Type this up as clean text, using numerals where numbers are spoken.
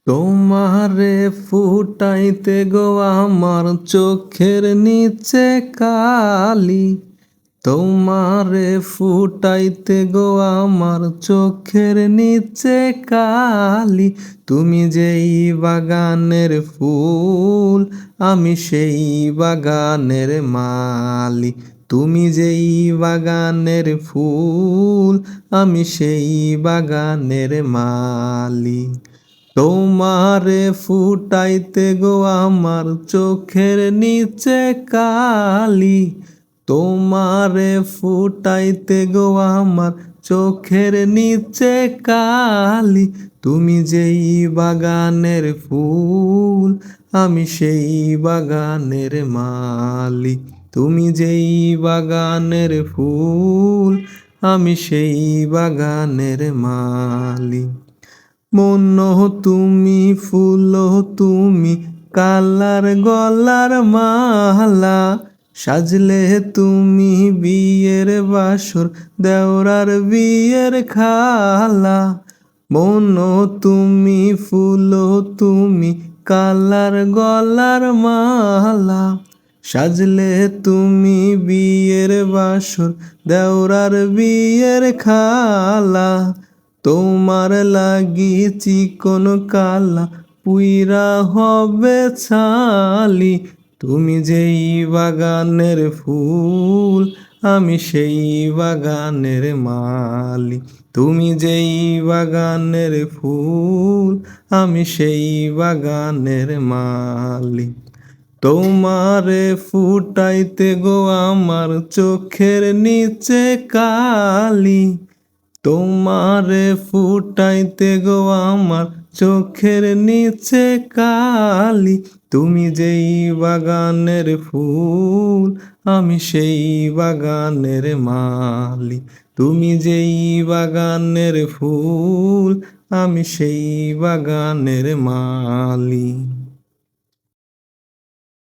তোমারে ফুটাইতে গো আমার চোখের নিচে কালি। তোমারে ফুটাইতে গো আমার চোখের নিচে কালি। তুমি যেই বাগানের ফুল, আমি সেই বাগানের মালি। তুমি যেই বাগানের ফুল, আমি সেই বাগানের মালি। তোমারে ফুটাইতে গো আমার চোখের নিচে কালি। তোমারে ফুটাইতে গো আমার চোখের নিচে কালি। তুমি যেই বাগানের ফুল, আমি সেই বাগানের মালি। তুমি যেই বাগানের ফুল, আমি সেই বাগানের মালি। মন তুমি, ফুল তুমি, কালার গলার মালা। সাজলে তুমি বিয়ের বাসর, দেওরার বিয়ের খালা। মন তুমি, ফুল তুমি, কালার গলার মালা। সাজলে তুমি বিয়ের বাসর, দেওরার বিয়ের খালা। তোমার লাগি চিকন কালা পুইরা হবে ছালি। তুমি যেই বাগানের ফুল, আমি সেই বাগানের মালি। তুমি যেই বাগানের ফুল, আমি সেই বাগানের মালি। তোমারে ফুটাইতে গো আমার চোখের নিচে কালি। তোমারে ফুটাইতে গো আমার চোখের নিচে কালি। তুমি যেই বাগানের ফুল, আমি সেই বাগানের মালি। তুমি যেই বাগানের ফুল, আমি সেই বাগানের মালি।